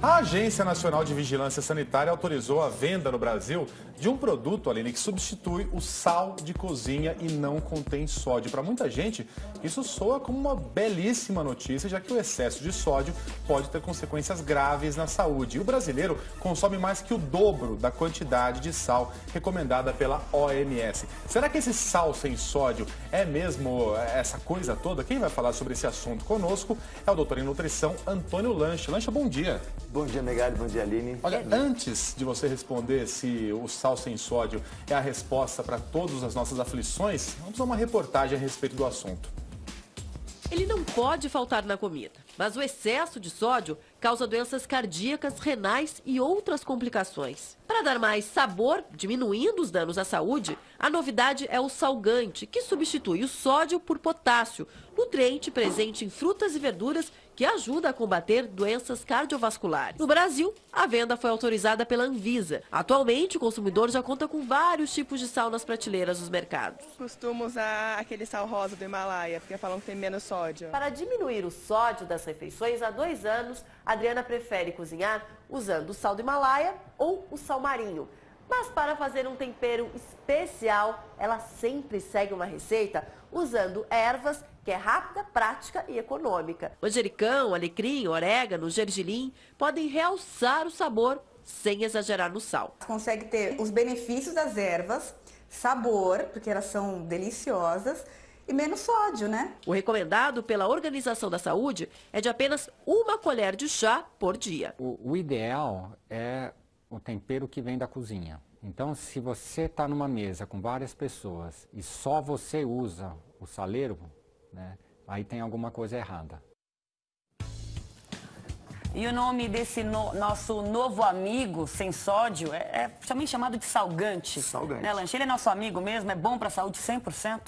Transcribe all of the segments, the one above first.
A Agência Nacional de Vigilância Sanitária autorizou a venda no Brasil de um produto, Aline, que substitui o sal de cozinha e não contém sódio. Para muita gente, isso soa como uma belíssima notícia, já que o excesso de sódio pode ter consequências graves na saúde. E o brasileiro consome mais que o dobro da quantidade de sal recomendada pela OMS. Será que esse sal sem sódio é mesmo essa coisa toda? Quem vai falar sobre esse assunto conosco é o doutor em nutrição Antônio Lancha. Lancha, bom dia. Bom dia, Megali. Bom dia, Aline. Olha, antes de você responder se o sal sem sódio é a resposta para todas as nossas aflições, vamos a uma reportagem a respeito do assunto. Ele não pode faltar na comida, mas o excesso de sódio causa doenças cardíacas, renais e outras complicações. Para dar mais sabor, diminuindo os danos à saúde, a novidade é o salgante, que substitui o sódio por potássio, nutriente presente em frutas e verduras que ajuda a combater doenças cardiovasculares. No Brasil, a venda foi autorizada pela Anvisa. Atualmente, o consumidor já conta com vários tipos de sal nas prateleiras dos mercados. Costumo usar aquele sal rosa do Himalaia, porque falam que tem menos sódio. Para diminuir o sódio das refeições, há 2 anos, a Adriana prefere cozinhar usando o sal do Himalaia ou o sal marinho. Mas para fazer um tempero especial, ela sempre segue uma receita usando ervas, que é rápida, prática e econômica. Manjericão, alecrim, orégano, gergelim podem realçar o sabor sem exagerar no sal. Consegue ter os benefícios das ervas, sabor, porque elas são deliciosas, e menos sódio, né? O recomendado pela Organização da Saúde é de apenas 1 colher de chá por dia. O ideal é o tempero que vem da cozinha. Então, se você está numa mesa com várias pessoas e só você usa o saleiro, né, aí tem alguma coisa errada. E o nome desse nosso novo amigo sem sódio é também chamado de salgante. Salgante. Né, Lancha? Ele é nosso amigo mesmo? É bom para a saúde 100%?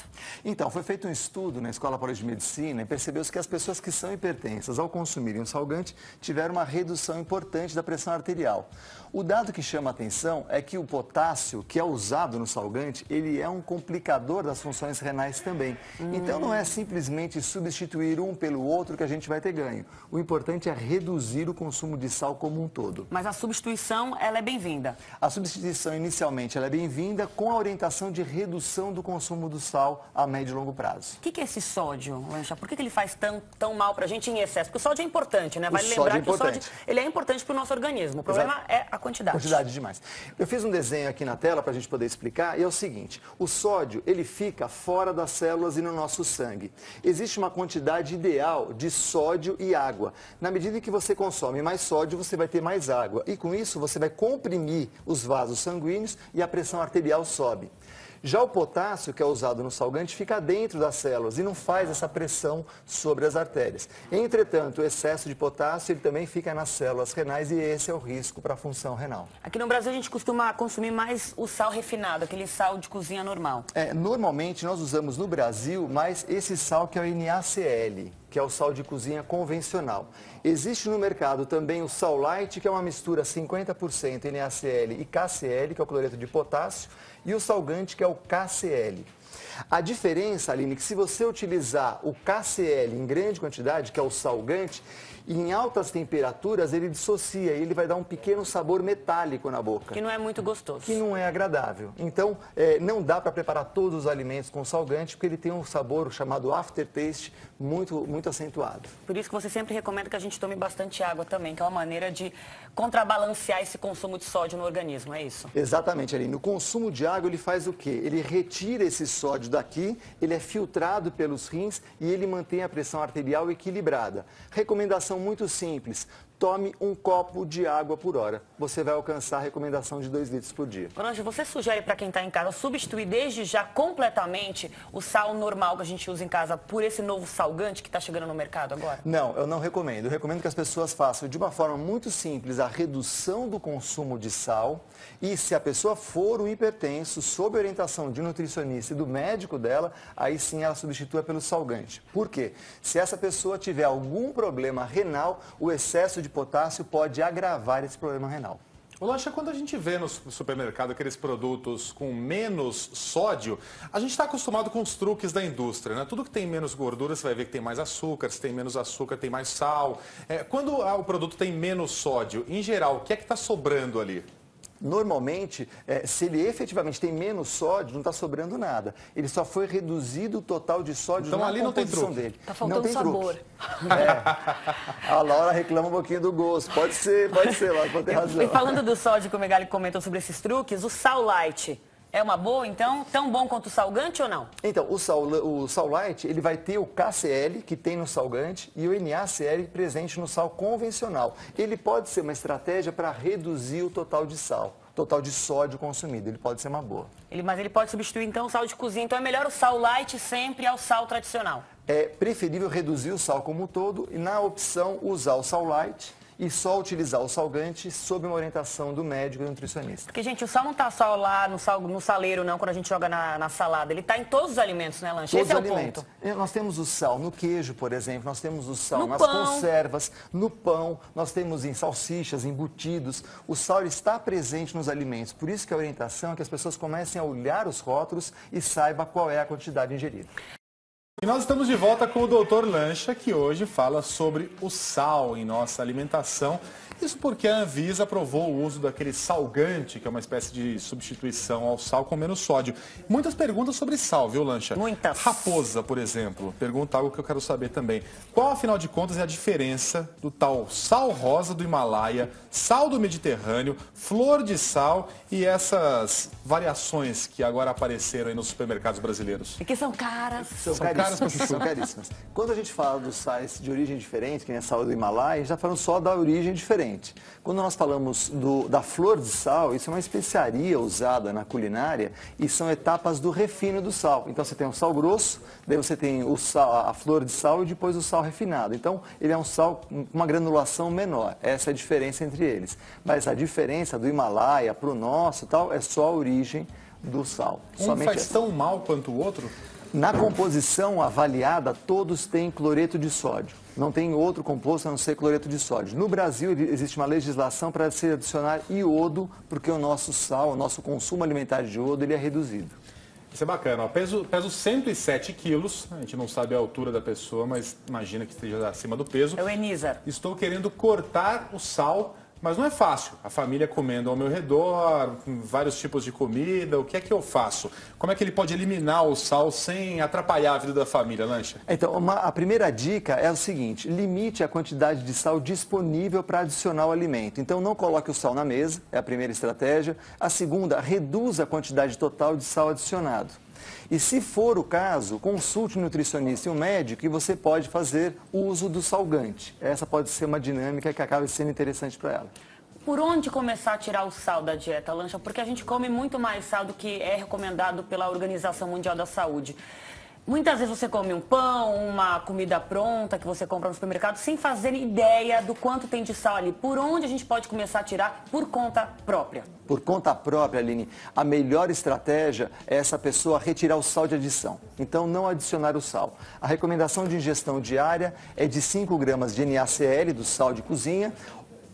Então, foi feito um estudo na Escola Paulista de Medicina e percebeu-se que as pessoas que são hipertensas, ao consumirem um salgante, tiveram uma redução importante da pressão arterial. O dado que chama a atenção é que o potássio, que é usado no salgante, ele é um complicador das funções renais também. Então, não é simplesmente substituir um pelo outro que a gente vai ter ganho. O importante é reduzir o consumo de sal como um todo. Mas a substituição, ela é bem-vinda? A substituição, inicialmente, ela é bem-vinda com a orientação de redução do consumo do sal a médio e longo prazo. O que é esse sódio, Lancha? Por que ele faz tão mal para a gente em excesso? Porque o sódio é importante, né? Vale lembrar que o sódio ele é importante para o nosso organismo. O problema é a quantidade. Quantidade demais. Eu fiz um desenho aqui na tela para a gente poder explicar e é o seguinte, o sódio, ele fica fora das células e no nosso sangue. Existe uma quantidade ideal de sódio e água. Na medida em que você consome mais sódio, você vai ter mais água. E com isso, você vai comprimir os vasos sanguíneos e a pressão arterial sobe. Já o potássio, que é usado no salgante, fica dentro das células e não faz essa pressão sobre as artérias. Entretanto, o excesso de potássio ele também fica nas células renais e esse é o risco para a função renal. Aqui no Brasil a gente costuma consumir mais o sal refinado, aquele sal de cozinha normal. Normalmente nós usamos no Brasil mais esse sal que é o NaCl, que é o sal de cozinha convencional. Existe no mercado também o sal light, que é uma mistura 50% NaCl e KCl, que é o cloreto de potássio, e o salgante, que é o KCl. A diferença, Aline, é que se você utilizar o KCl em grande quantidade, que é o salgante, em altas temperaturas ele dissocia e ele vai dar um pequeno sabor metálico na boca. Que não é muito gostoso. Que não é agradável. Então, não dá para preparar todos os alimentos com salgante, porque ele tem um sabor chamado aftertaste muito acentuado. Por isso que você sempre recomenda que a gente tome bastante água também, que é uma maneira de contrabalancear esse consumo de sódio no organismo, é isso? Exatamente, Aline. O consumo de água, ele faz o quê? Ele retira esse sódio daqui, ele é filtrado pelos rins e ele mantém a pressão arterial equilibrada. Recomendação muito simples. Tome 1 copo de água por hora. Você vai alcançar a recomendação de 2 litros por dia. Lancha, você sugere para quem está em casa substituir desde já completamente o sal normal que a gente usa em casa por esse novo salgante que está chegando no mercado agora? Não, eu não recomendo. Eu recomendo que as pessoas façam de uma forma muito simples a redução do consumo de sal e se a pessoa for um hipertenso, sob orientação de um nutricionista e do médico dela, aí sim ela substitua pelo salgante. Por quê? Se essa pessoa tiver algum problema renal, o excesso de potássio pode agravar esse problema renal. O Lancha, quando a gente vê no supermercado aqueles produtos com menos sódio, a gente está acostumado com os truques da indústria, né? Tudo que tem menos gordura, você vai ver que tem mais açúcar, se tem menos açúcar, tem mais sal. Quando o produto tem menos sódio, em geral, o que é que está sobrando ali? Normalmente, se ele efetivamente tem menos sódio, não está sobrando nada. Ele só foi reduzido o total de sódio então, na ali composição dele. Está faltando sabor. A Laura reclama um pouquinho do gosto. Pode ser, Laura, pode ter razão. E falando do sódio, que o Megali comentou sobre esses truques, o sal light é uma boa, então? Tão bom quanto o salgante ou não? Então, o sal light, ele vai ter o KCl, que tem no salgante, e o NaCl presente no sal convencional. Ele pode ser uma estratégia para reduzir o total de sal, total de sódio consumido. Ele pode ser uma boa. Mas ele pode substituir, então, o sal de cozinha. Então, é melhor o sal light sempre ao sal tradicional? É preferível reduzir o sal como um todo e, na opção, usar o sal light e só utilizar o salgante sob uma orientação do médico e do nutricionista. Porque, gente, o sal não está só lá no saleiro, não, quando a gente joga na salada. Ele está em todos os alimentos, né, Lancha? Todos Esse é os o alimentos. ponto. Nós temos o sal no queijo, por exemplo, nós temos o sal no nas pão. conservas, no pão, nós temos em salsichas, embutidos. O sal está presente nos alimentos. Por isso que a orientação é que as pessoas comecem a olhar os rótulos e saibam qual é a quantidade ingerida. E nós estamos de volta com o Dr. Lancha, que hoje fala sobre o sal em nossa alimentação. Isso porque a Anvisa aprovou o uso daquele salgante, que é uma espécie de substituição ao sal com menos sódio. Muitas perguntas sobre sal, viu, Lancha? Muitas. Raposa, por exemplo, pergunta algo que eu quero saber também. Qual, afinal de contas, é a diferença do tal sal rosa do Himalaia, sal do Mediterrâneo, flor de sal e essas variações que agora apareceram aí nos supermercados brasileiros? E que são caras. São caríssimas. Quando a gente fala dos sais de origem diferente, que nem a sal do Himalaia, a gente está falando só da origem diferente. Quando nós falamos da flor de sal, isso é uma especiaria usada na culinária e são etapas do refino do sal. Então você tem o sal grosso, daí você tem a flor de sal e depois o sal refinado. Então ele é um sal com uma granulação menor. Essa é a diferença entre eles. Mas a diferença do Himalaia para o nosso tal é só a origem do sal. Um faz tão mal quanto o outro? Na composição avaliada, todos têm cloreto de sódio. Não tem outro composto a não ser cloreto de sódio. No Brasil, existe uma legislação para se adicionar iodo, porque o nosso sal, o nosso consumo alimentar de iodo, ele é reduzido. Isso é bacana. Ó, peso 107 quilos. A gente não sabe a altura da pessoa, mas imagina que esteja acima do peso. É o Enisa. Estou querendo cortar o sal, mas não é fácil. A família comendo ao meu redor, vários tipos de comida, o que é que eu faço? Como é que ele pode eliminar o sal sem atrapalhar a vida da família, Lancha? Então, a primeira dica é o seguinte, limite a quantidade de sal disponível para adicionar ao alimento. Então, não coloque o sal na mesa, é a primeira estratégia. A segunda, reduza a quantidade total de sal adicionado. E se for o caso, consulte um nutricionista e um médico e você pode fazer uso do salgante. Essa pode ser uma dinâmica que acaba sendo interessante para ela. Por onde começar a tirar o sal da dieta, Lancha? Porque a gente come muito mais sal do que é recomendado pela Organização Mundial da Saúde. Muitas vezes você come um pão, uma comida pronta que você compra no supermercado sem fazer ideia do quanto tem de sal ali. Por onde a gente pode começar a tirar por conta própria? Por conta própria, Aline, a melhor estratégia é essa pessoa retirar o sal de adição. Então, não adicionar o sal. A recomendação de ingestão diária é de 5 gramas de NaCl, do sal de cozinha,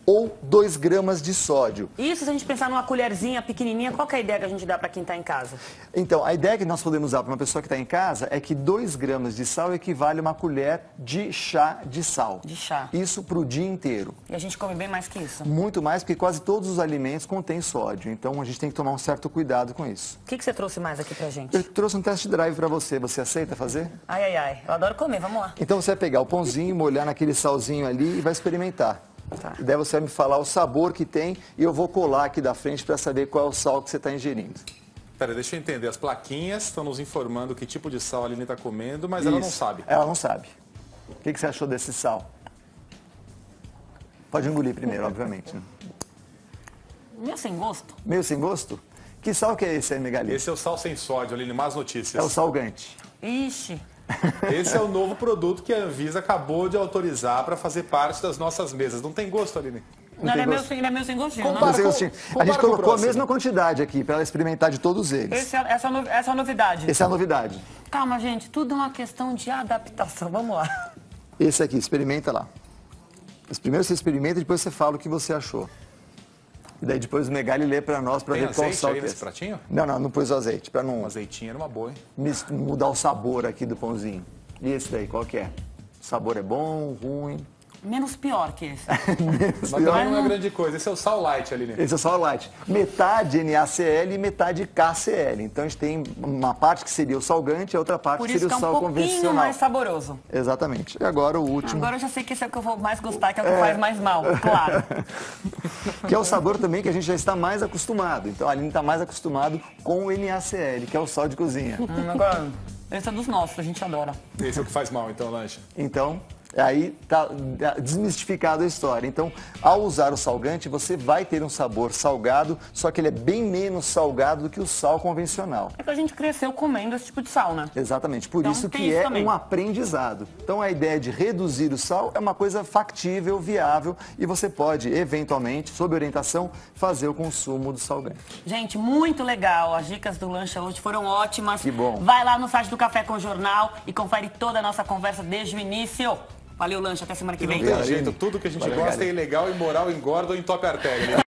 ou 2 gramas de sódio. Isso se a gente pensar numa colherzinha pequenininha, qual que é a ideia que a gente dá para quem está em casa? Então, a ideia que nós podemos dar para uma pessoa que está em casa é que 2 gramas de sal equivale a uma colher de chá de sal. De chá. Isso para o dia inteiro. E a gente come bem mais que isso? Muito mais, porque quase todos os alimentos contêm sódio. Então, a gente tem que tomar um certo cuidado com isso. O que você trouxe mais aqui pra gente? Eu trouxe um test drive para você. Você aceita fazer? Ai, ai, ai. Eu adoro comer. Vamos lá. Então, você vai pegar o pãozinho, molhar naquele salzinho ali e vai experimentar. Tá. E daí você vai me falar o sabor que tem e eu vou colar aqui da frente para saber qual é o sal que você está ingerindo. Pera, deixa eu entender. As plaquinhas estão nos informando que tipo de sal a Aline está comendo, mas ela não sabe. Ela não sabe. O que você achou desse sal? Pode engolir primeiro, obviamente. Né? Meio sem gosto. Meio sem gosto? Que sal que é esse aí, Megali? Esse é o sal sem sódio, Aline. Más notícias. É o salgante. Ixi. Esse é o novo produto que a Anvisa acabou de autorizar para fazer parte das nossas mesas. Não tem gosto, Aline? Não, ele é meio sem gostinho, não? A gente colocou a mesma quantidade aqui para ela experimentar de todos eles. Essa é a novidade. Essa é a novidade. Calma, gente. Tudo é uma questão de adaptação. Vamos lá. Esse aqui, experimenta lá. Primeiro você experimenta e depois você fala o que você achou. E daí depois o Megali lê para nós para Tem ver qual azeite sal aí que é nesse esse. pratinho? Não pus o azeite, para não Um azeitinho era uma boa, hein? mudar o sabor aqui do pãozinho. E esse daí, qual que é? O sabor é bom, ruim? Menos pior que esse. Mas também não é grande coisa. Esse é o sal light, Aline. Esse é o sal light. Metade NaCl e metade KCl. Então a gente tem uma parte que seria o salgante e a outra parte Por que isso seria que o é um sal pouquinho convencional. mais saboroso. Exatamente. E agora o último, Agora eu já sei que esse é o que eu vou mais gostar, que é o que faz mais mal, claro. que é o sabor também que a gente já está mais acostumado. Então a Aline está mais acostumado com o NaCl, que é o sal de cozinha. Agora, esse é dos nossos, a gente adora. Esse é o que faz mal, então, lanche. Então, aí está desmistificada a história. Então, ao usar o salgante, você vai ter um sabor salgado, só que ele é bem menos salgado do que o sal convencional. É que a gente cresceu comendo esse tipo de sal, né? Exatamente, por Então, isso tem que isso é também. um aprendizado. Então a ideia de reduzir o sal é uma coisa factível, viável e você pode, eventualmente, sob orientação, fazer o consumo do salgante. Gente, muito legal. As dicas do Lancha hoje foram ótimas. Que bom. Vai lá no site do Café com Jornal e confere toda a nossa conversa desde o início. Valeu, Lancha. Até semana que Não vem. tem Aline. jeito, tudo que a gente Valeu, gosta é Aline. ilegal, imoral, engorda ou entope a artéria.